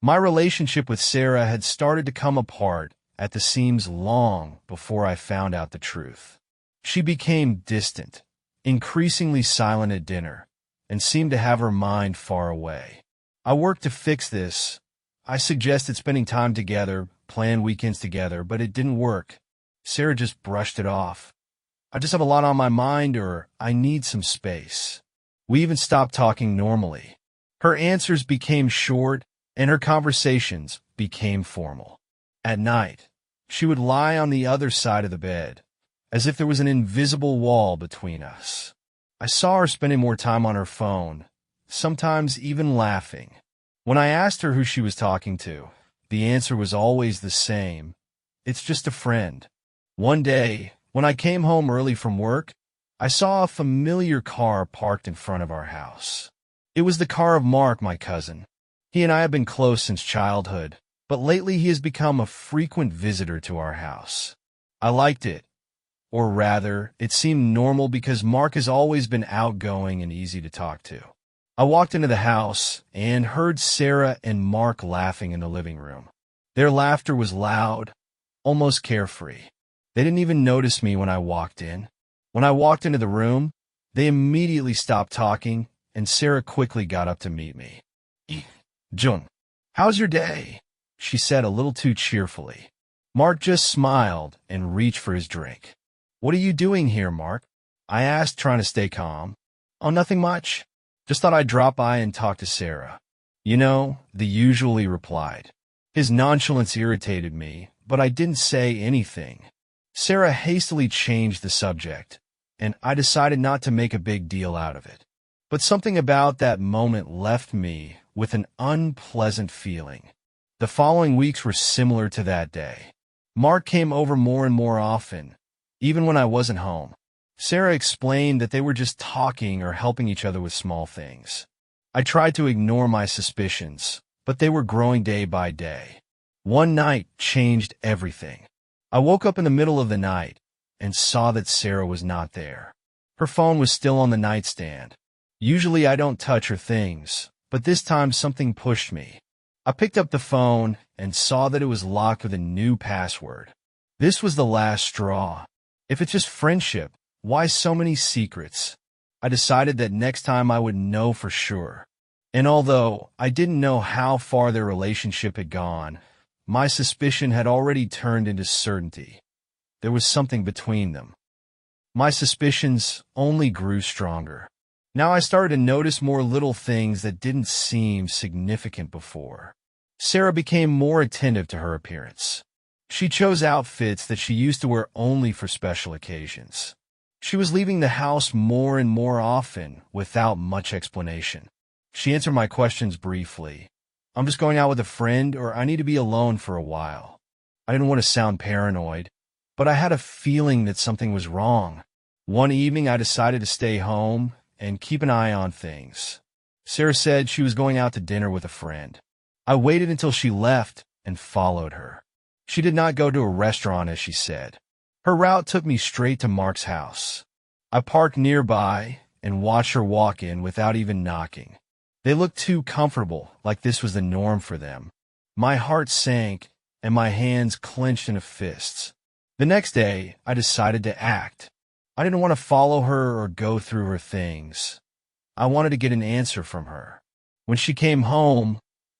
My relationship with Sarah had started to come apart at the seams long before I found out the truth. She became distant, increasingly silent at dinner, and seemed to have her mind far away. I worked to fix this. I suggested spending time together, plan weekends together, but it didn't work. Sarah just brushed it off. I just have a lot on my mind, or I need some space. We even stopped talking normally. Her answers became short, and her conversations became formal. At night, she would lie on the other side of the bed, as if there was an invisible wall between us. I saw her spending more time on her phone, sometimes even laughing. When I asked her who she was talking to, the answer was always the same. It's just a friend. One day, when I came home early from work, I saw a familiar car parked in front of our house. It was the car of Mark, my cousin. He and I have been close since childhood, but lately he has become a frequent visitor to our house. I liked it. Or rather, it seemed normal because Mark has always been outgoing and easy to talk to. I walked into the house and heard Sarah and Mark laughing in the living room. Their laughter was loud, almost carefree. They didn't even notice me when I walked in. When I walked into the room, they immediately stopped talking, and Sarah quickly got up to meet me. "Jun, how's your day?" she said a little too cheerfully. Mark just smiled and reached for his drink. "What are you doing here, Mark?" I asked, trying to stay calm. "Oh, nothing much. Just thought I'd drop by and talk to Sarah." "You know," the usual he replied. His nonchalance irritated me, but I didn't say anything. Sarah hastily changed the subject, and I decided not to make a big deal out of it. But something about that moment left me with an unpleasant feeling. The following weeks were similar to that day. Mark came over more and more often, even when I wasn't home. Sarah explained that they were just talking or helping each other with small things. I tried to ignore my suspicions, but they were growing day by day. One night changed everything. I woke up in the middle of the night and saw that Sarah was not there. Her phone was still on the nightstand. Usually I don't touch her things, but this time something pushed me. I picked up the phone and saw that it was locked with a new password. This was the last straw. If it's just friendship, why so many secrets? I decided that next time I would know for sure. And although I didn't know how far their relationship had gone, my suspicion had already turned into certainty. There was something between them. My suspicions only grew stronger. Now I started to notice more little things that didn't seem significant before. Sarah became more attentive to her appearance. She chose outfits that she used to wear only for special occasions. She was leaving the house more and more often without much explanation. She answered my questions briefly. "I'm just going out with a friend," or "I need to be alone for a while." I didn't want to sound paranoid, but I had a feeling that something was wrong. One evening I decided to stay home and keep an eye on things. Sarah said she was going out to dinner with a friend. I waited until she left and followed her. She did not go to a restaurant, as she said. Her route took me straight to Mark's house. I parked nearby and watched her walk in without even knocking. They looked too comfortable, like this was the norm for them. My heart sank and my hands clenched into fists. The next day, I decided to act. I didn't want to follow her or go through her things. I wanted to get an answer from her. When she came home,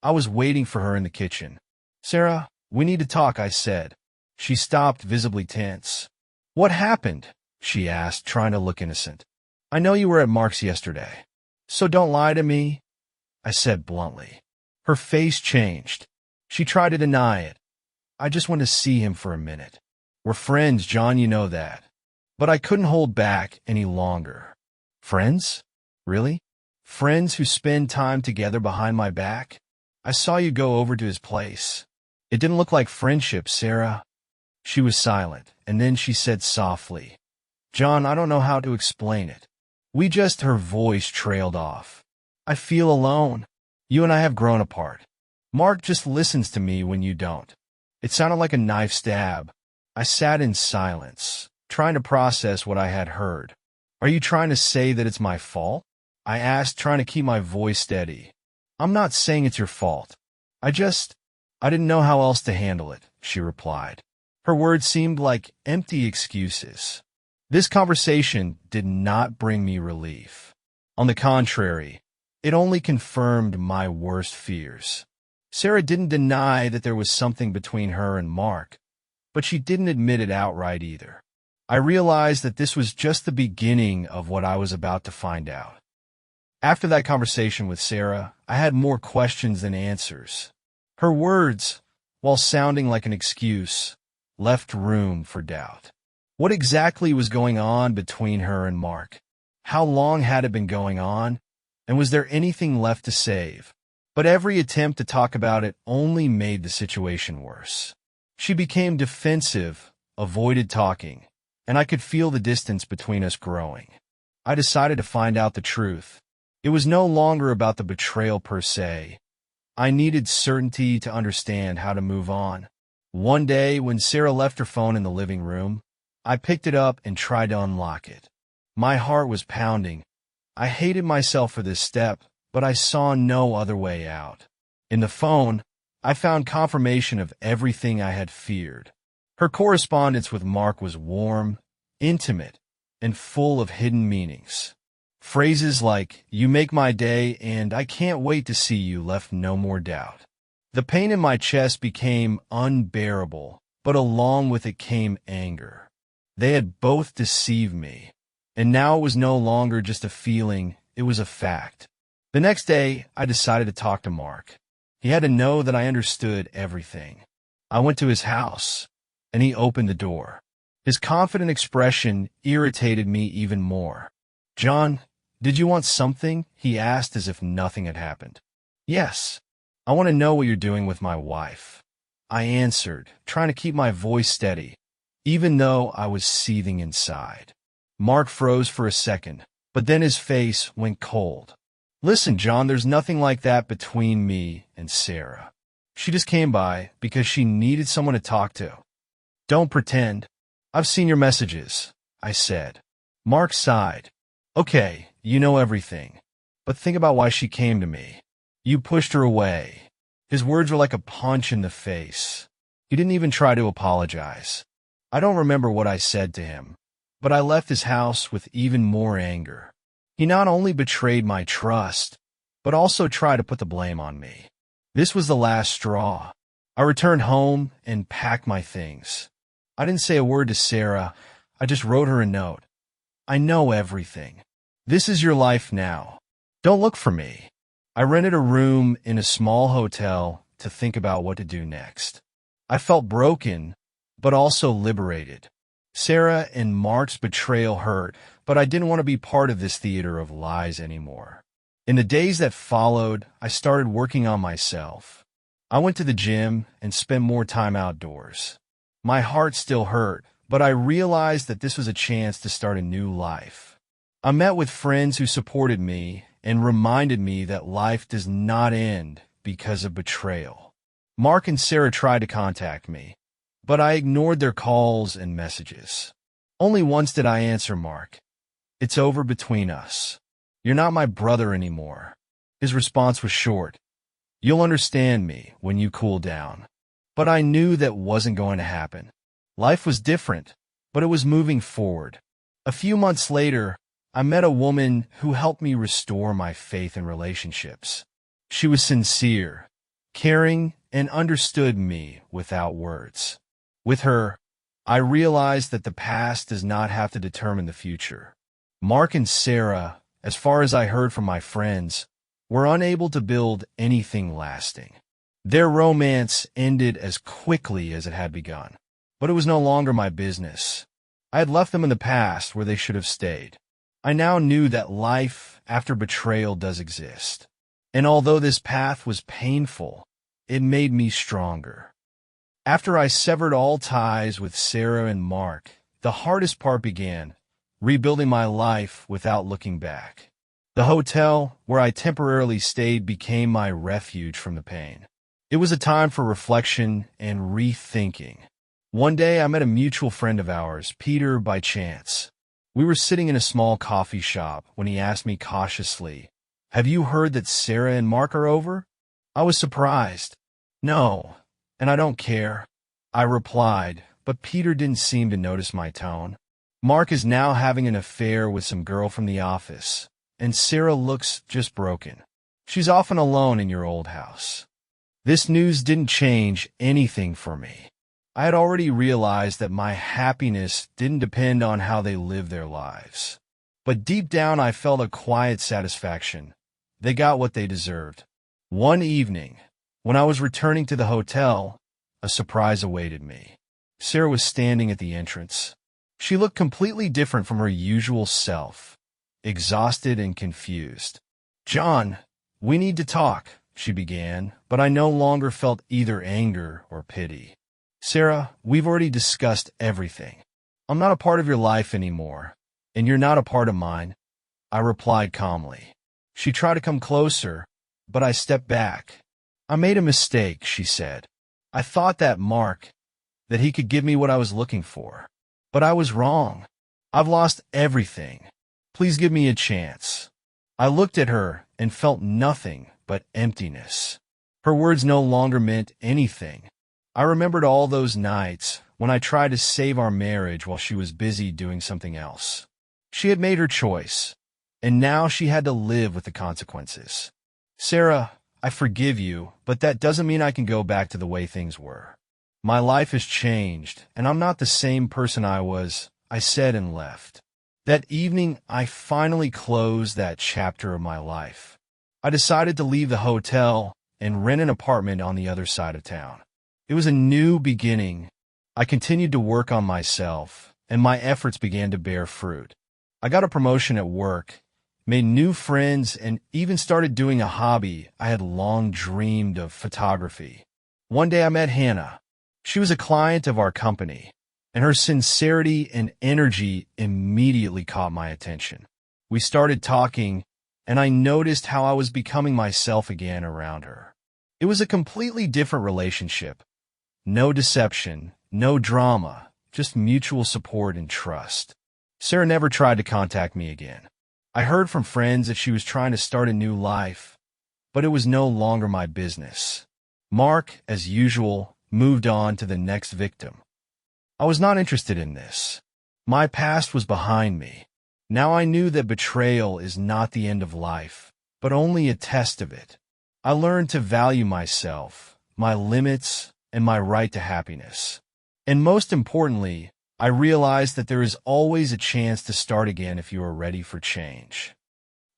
I was waiting for her in the kitchen. "Sarah, we need to talk," I said. She stopped, visibly tense. "What happened?" she asked, trying to look innocent. "I know you were at Mark's yesterday, so don't lie to me," I said bluntly. Her face changed. She tried to deny it. "I just want to see him for a minute. We're friends, John, you know that." But I couldn't hold back any longer. "Friends? Really? Friends who spend time together behind my back? I saw you go over to his place. It didn't look like friendship, Sarah." She was silent, and then she said softly, "John, I don't know how to explain it. Her voice trailed off. "I feel alone. You and I have grown apart. Mark just listens to me when you don't." It sounded like a knife stab. I sat in silence, trying to process what I had heard. "Are you trying to say that it's my fault?" I asked, trying to keep my voice steady. "I'm not saying it's your fault. I just, I didn't know how else to handle it, she replied. Her words seemed like empty excuses. This conversation did not bring me relief. On the contrary, it only confirmed my worst fears. Sarah didn't deny that there was something between her and Mark, but she didn't admit it outright either. I realized that this was just the beginning of what I was about to find out. After that conversation with Sarah, I had more questions than answers. Her words, while sounding like an excuse, left room for doubt. What exactly was going on between her and Mark? How long had it been going on? And was there anything left to save? But every attempt to talk about it only made the situation worse. She became defensive, avoided talking, and I could feel the distance between us growing. I decided to find out the truth. It was no longer about the betrayal per se. I needed certainty to understand how to move on. One day, when Sarah left her phone in the living room, I picked it up and tried to unlock it. My heart was pounding. I hated myself for this step, but I saw no other way out. In the phone, I found confirmation of everything I had feared. Her correspondence with Mark was warm, intimate, and full of hidden meanings. Phrases like, "You make my day," and "I can't wait to see you," left no more doubt. The pain in my chest became unbearable, but along with it came anger. They had both deceived me, and now it was no longer just a feeling, it was a fact. The next day, I decided to talk to Mark. He had to know that I understood everything. I went to his house, and he opened the door. His confident expression irritated me even more. "John, did you want something?" he asked as if nothing had happened. "Yes, I want to know what you're doing with my wife," I answered, trying to keep my voice steady, even though I was seething inside. Mark froze for a second, but then his face went cold. "Listen, John, there's nothing like that between me and Sarah. She just came by because she needed someone to talk to. Don't pretend. I've seen your messages," I said. Mark sighed. "Okay, you know everything, but think about why she came to me. You pushed her away." His words were like a punch in the face. He didn't even try to apologize. I don't remember what I said to him, but I left his house with even more anger. He not only betrayed my trust, but also tried to put the blame on me. This was the last straw. I returned home and packed my things. I didn't say a word to Sarah. I just wrote her a note. "I know everything. This is your life now. Don't look for me." I rented a room in a small hotel to think about what to do next. I felt broken, but also liberated. Sarah and Mark's betrayal hurt, but I didn't want to be part of this theater of lies anymore. In the days that followed, I started working on myself. I went to the gym and spent more time outdoors. My heart still hurt, but I realized that this was a chance to start a new life. I met with friends who supported me and reminded me that life does not end because of betrayal. Mark and Sarah tried to contact me, but I ignored their calls and messages. Only once did I answer Mark. "It's over between us. You're not my brother anymore." His response was short. "You'll understand me when you cool down." But I knew that wasn't going to happen. Life was different, but it was moving forward. A few months later, I met a woman who helped me restore my faith in relationships. She was sincere, caring, and understood me without words. With her, I realized that the past does not have to determine the future. Mark and Sarah, as far as I heard from my friends, were unable to build anything lasting. Their romance ended as quickly as it had begun, but it was no longer my business. I had left them in the past where they should have stayed. I now knew that life after betrayal does exist, and although this path was painful, it made me stronger. After I severed all ties with Sarah and Mark, the hardest part began, rebuilding my life without looking back. The hotel where I temporarily stayed became my refuge from the pain. It was a time for reflection and rethinking. One day I met a mutual friend of ours, Peter, by chance. We were sitting in a small coffee shop when he asked me cautiously, "Have you heard that Sarah and Mark are over?" I was surprised. No, and I don't care, I replied, but Peter didn't seem to notice my tone. Mark is now having an affair with some girl from the office, and Sarah looks just broken. She's often alone in your old house. This news didn't change anything for me. I had already realized that my happiness didn't depend on how they lived their lives. But deep down I felt a quiet satisfaction. They got what they deserved. One evening, when I was returning to the hotel, a surprise awaited me. Sarah was standing at the entrance. She looked completely different from her usual self, exhausted and confused. "John, we need to talk," she began, but I no longer felt either anger or pity. "Sarah, we've already discussed everything. I'm not a part of your life anymore, and you're not a part of mine," I replied calmly. She tried to come closer, but I stepped back. "I made a mistake," she said. "I thought that that he could give me what I was looking for. But I was wrong. I've lost everything. Please give me a chance." I looked at her and felt nothing but emptiness. Her words no longer meant anything. I remembered all those nights when I tried to save our marriage while she was busy doing something else. She had made her choice, and now she had to live with the consequences. "Sarah, I forgive you, but that doesn't mean I can go back to the way things were. My life has changed, and I'm not the same person I was," I said and left. That evening, I finally closed that chapter of my life. I decided to leave the hotel and rent an apartment on the other side of town. It was a new beginning. I continued to work on myself, and my efforts began to bear fruit. I got a promotion at work, made new friends, and even started doing a hobby I had long dreamed of: photography. One day I met Hannah. She was a client of our company, and her sincerity and energy immediately caught my attention. We started talking, and I noticed how I was becoming myself again around her. It was a completely different relationship. No deception, no drama, just mutual support and trust. Sarah never tried to contact me again. I heard from friends that she was trying to start a new life, but it was no longer my business. Mark, as usual, moved on to the next victim. I was not interested in this. My past was behind me. Now I knew that betrayal is not the end of life, but only a test of it. I learned to value myself, my limits, and my right to happiness. And most importantly, I realized that there is always a chance to start again if you are ready for change.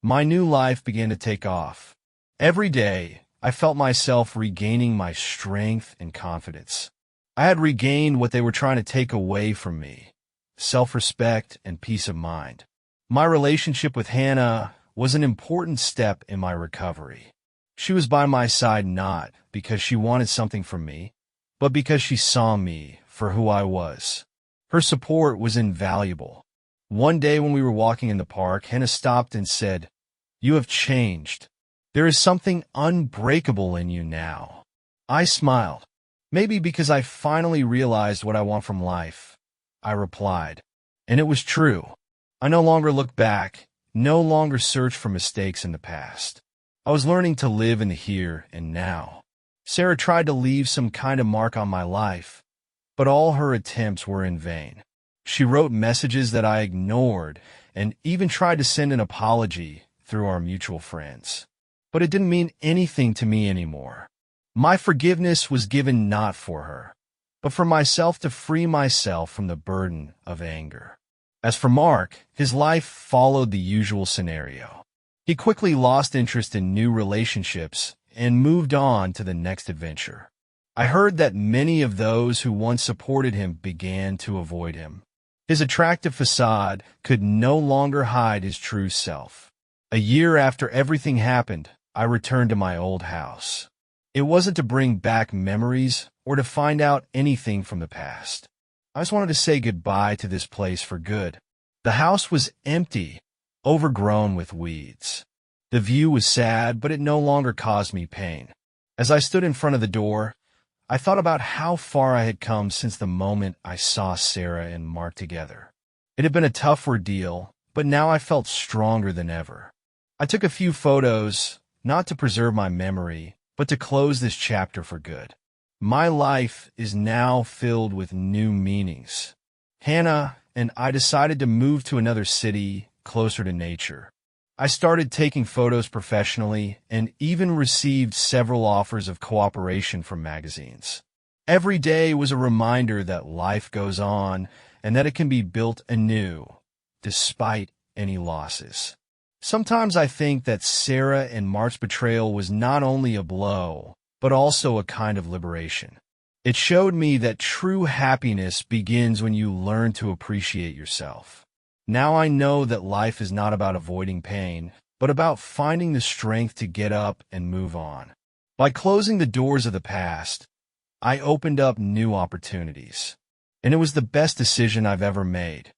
My new life began to take off. Every day, I felt myself regaining my strength and confidence. I had regained what they were trying to take away from me: self-respect and peace of mind. My relationship with Hannah was an important step in my recovery. She was by my side not because she wanted something from me, but because she saw me for who I was. Her support was invaluable. One day when we were walking in the park, Hannah stopped and said, "You have changed. There is something unbreakable in you now." I smiled. "Maybe because I finally realized what I want from life," I replied. And it was true. I no longer looked back, no longer searched for mistakes in the past. I was learning to live in the here and now. Sarah tried to leave some kind of mark on my life, but all her attempts were in vain. She wrote messages that I ignored and even tried to send an apology through our mutual friends. But it didn't mean anything to me anymore. My forgiveness was given not for her, but for myself to free myself from the burden of anger. As for Mark, his life followed the usual scenario. He quickly lost interest in new relationships and moved on to the next adventure. I heard that many of those who once supported him began to avoid him. His attractive facade could no longer hide his true self. A year after everything happened, I returned to my old house. It wasn't to bring back memories or to find out anything from the past. I just wanted to say goodbye to this place for good. The house was empty, overgrown with weeds. The view was sad, but it no longer caused me pain. As I stood in front of the door, I thought about how far I had come since the moment I saw Sarah and Mark together. It had been a tough ordeal, but now I felt stronger than ever. I took a few photos, not to preserve my memory, but to close this chapter for good. My life is now filled with new meanings. Hannah and I decided to move to another city closer to nature. I started taking photos professionally and even received several offers of cooperation from magazines. Every day was a reminder that life goes on and that it can be built anew, despite any losses. Sometimes I think that Sarah and Mark's betrayal was not only a blow, but also a kind of liberation. It showed me that true happiness begins when you learn to appreciate yourself. Now I know that life is not about avoiding pain, but about finding the strength to get up and move on. By closing the doors of the past, I opened up new opportunities. And it was the best decision I've ever made.